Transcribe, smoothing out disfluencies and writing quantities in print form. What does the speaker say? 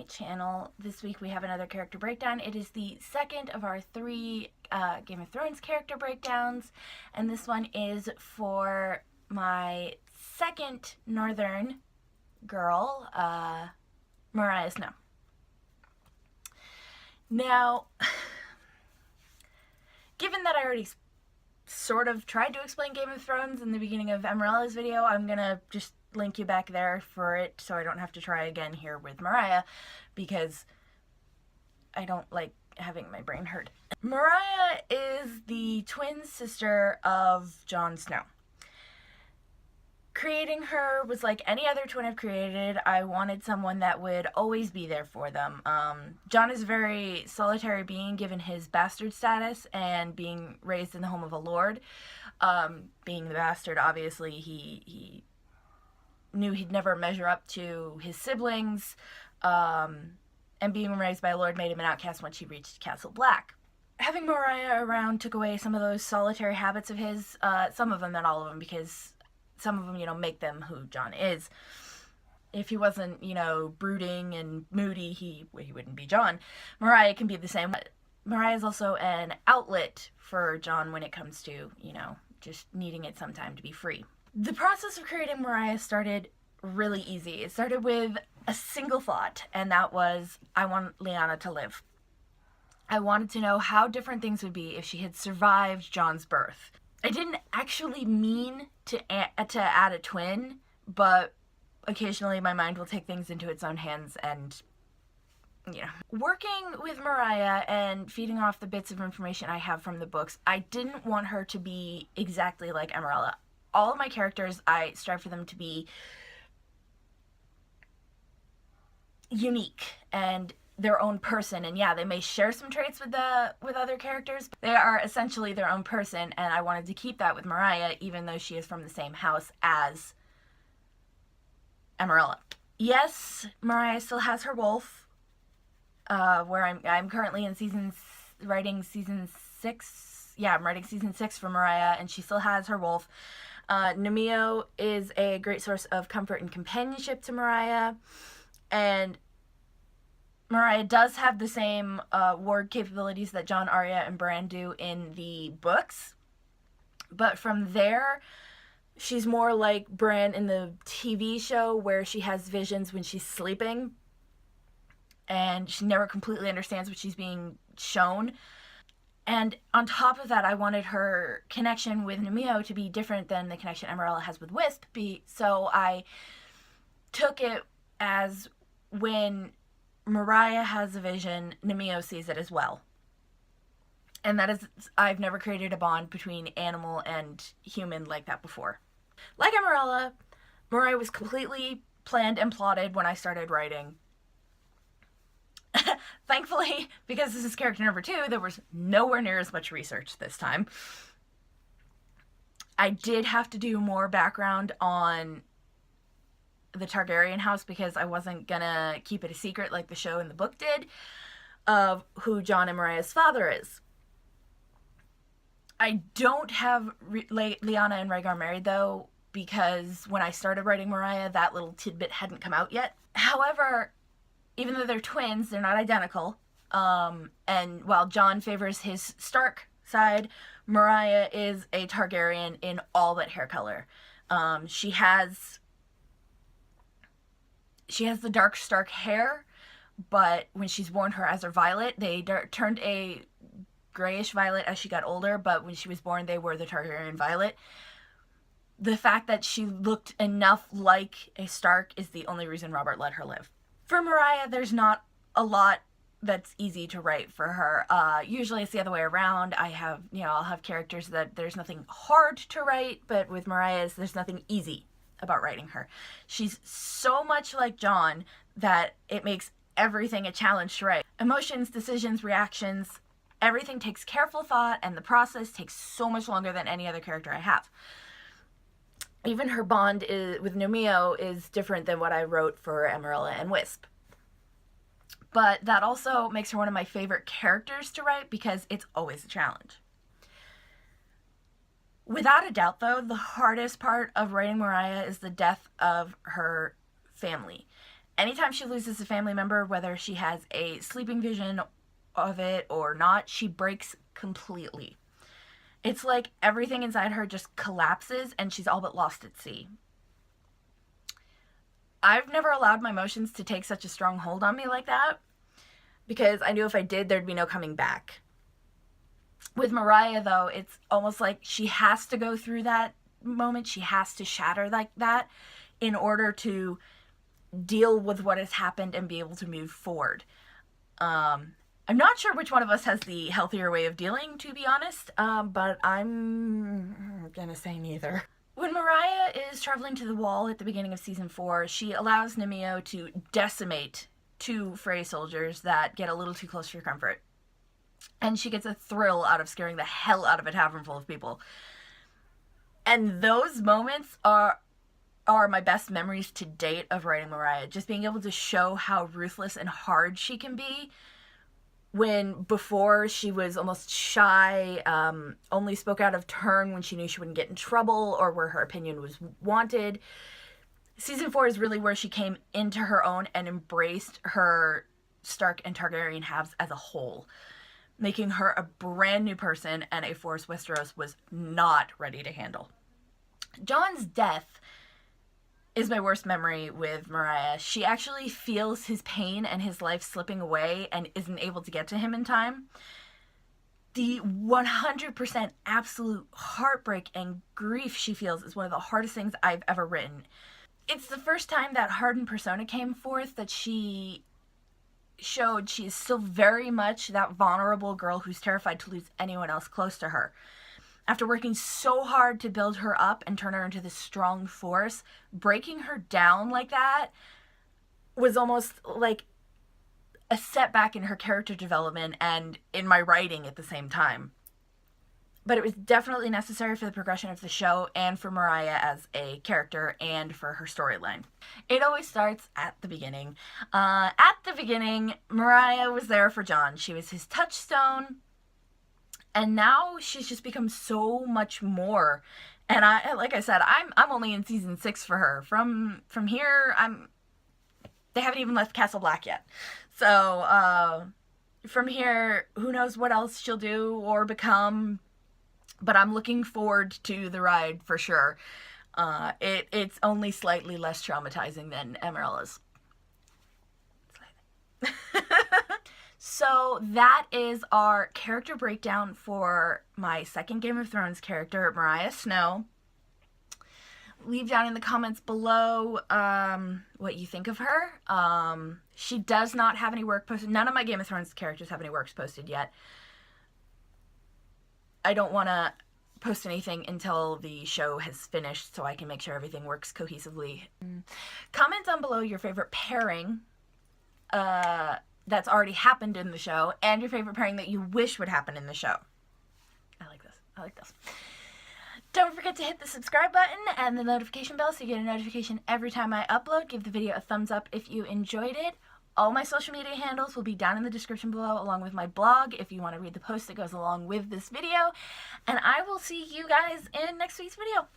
channel. This week we have another character breakdown. It is the second of our 3 Game of Thrones character breakdowns, and this one is for my second northern girl, Meriah Snow. Now, given that I already sort of tried to explain Game of Thrones in the beginning of Emerald's video, I'm gonna just link you back there for it so I don't have to try again here with Meriah, because I don't like having my brain hurt. Meriah is the twin sister of Jon Snow. Creating her was like any other twin I've created. I wanted someone that would always be there for them. Jon is a very solitary being given his bastard status and being raised in the home of a lord. Being the bastard, obviously, he knew he'd never measure up to his siblings, and being raised by a lord made him an outcast once he reached Castle Black. Having Meriah around took away some of those solitary habits of his, some of them, not all of them, because some of them, make them who Jon is. If he wasn't, brooding and moody, he wouldn't be Jon. Meriah can be the same. Meriah is also an outlet for Jon when it comes to, just needing it sometime to be free. The process of creating Meriah started really easy. It started with a single thought, and that was, I want Lyanna to live. I wanted to know how different things would be if she had survived Jon's birth. I didn't actually mean to add a twin, but occasionally my mind will take things into its own hands, and, Working with Meriah and feeding off the bits of information I have from the books, I didn't want her to be exactly like Emerella. All of my characters, I strive for them to be unique and their own person, and yeah, they may share some traits with other characters. They are essentially their own person, and I wanted to keep that with Meriah, even though she is from the same house as Emerella. Yes, Meriah still has her wolf, where I'm currently in writing season 6. Yeah, I'm writing season 6 for Meriah, and she still has her wolf. Nemeo is a great source of comfort and companionship to Meriah, and Meriah does have the same ward capabilities that Jon, Arya, and Bran do in the books, but from there, she's more like Bran in the TV show, where she has visions when she's sleeping, and she never completely understands what she's being shown. And on top of that, I wanted her connection with Nemeo to be different than the connection Emerella has with Wisp, so I took it as when Meriah has a vision, Nemeo sees it as well. And that is, I've never created a bond between animal and human like that before. Like Emerella, Meriah was completely planned and plotted when I started writing. Thankfully, because this is character number 2, there was nowhere near as much research this time. I did have to do more background on the Targaryen house, because I wasn't gonna keep it a secret like the show and the book did, of who Jon and Meriah's father is. I don't have Lyanna and Rhaegar married, though, because when I started writing Meriah, that little tidbit hadn't come out yet. However, even though they're twins, they're not identical. And while Jon favors his Stark side, Meriah is a Targaryen in all but hair color. She has the dark Stark hair, but when she's born, her eyes are violet. They turned a grayish violet as she got older, but when she was born, they were the Targaryen violet. The fact that she looked enough like a Stark is the only reason Robert let her live. For Meriah, there's not a lot that's easy to write for her. Usually it's the other way around. I'll have characters that there's nothing hard to write, but with Meriah, there's nothing easy about writing her. She's so much like Jon that it makes everything a challenge to write. Emotions, decisions, reactions, everything takes careful thought, and the process takes so much longer than any other character I have. Even her bond with Nemeo is different than what I wrote for Emerella and Wisp. But that also makes her one of my favorite characters to write, because it's always a challenge. Without a doubt, though, the hardest part of writing Meriah is the death of her family. anytime she loses a family member, whether she has a sleeping vision of it or not, she breaks completely. It's like everything inside her just collapses and she's all but lost at sea. I've never allowed my emotions to take such a strong hold on me like that, because I knew if I did, there'd be no coming back. With Meriah, though, it's almost like she has to go through that moment. She has to shatter like that in order to deal with what has happened and be able to move forward. I'm not sure which one of us has the healthier way of dealing, to be honest, but I'm gonna say neither. When Meriah is traveling to the wall at the beginning of season 4, she allows Nemeo to decimate 2 Frey soldiers that get a little too close for comfort. And she gets a thrill out of scaring the hell out of a tavern full of people. And those moments are my best memories to date of writing Meriah. Just being able to show how ruthless and hard she can be, when before she was almost shy, only spoke out of turn when she knew she wouldn't get in trouble or where her opinion was wanted. Season 4 is really where she came into her own and embraced her Stark and Targaryen halves as a whole, making her a brand new person and a force Westeros was not ready to handle. Jon's death is my worst memory with Meriah. She actually feels his pain and his life slipping away and isn't able to get to him in time. The 100% absolute heartbreak and grief she feels is one of the hardest things I've ever written. It's the first time that hardened persona came forth, that she showed she is still very much that vulnerable girl who's terrified to lose anyone else close to her. After working so hard to build her up and turn her into this strong force, breaking her down like that was almost like a setback in her character development and in my writing at the same time. But it was definitely necessary for the progression of the show and for Meriah as a character and for her storyline. It always starts at the beginning. At the beginning, Meriah was there for Jon. She was his touchstone. And now she's just become so much more. And like I said, I'm only in season 6 for her. From here, they haven't even left Castle Black yet. So from here, who knows what else she'll do or become. But I'm looking forward to the ride for sure. It's only slightly less traumatizing than Amarilla's. So that is our character breakdown for my second Game of Thrones character, Meriah Snow. Leave down in the comments below what you think of her. She does not have any work posted. None of my Game of Thrones characters have any works posted yet. I don't want to post anything until the show has finished so I can make sure everything works cohesively. Comment down below your favorite pairing that's already happened in the show, and your favorite pairing that you wish would happen in the show. I like this. I like this. Don't forget to hit the subscribe button and the notification bell so you get a notification every time I upload. Give the video a thumbs up if you enjoyed it. All my social media handles will be down in the description below, along with my blog if you want to read the post that goes along with this video. And I will see you guys in next week's video.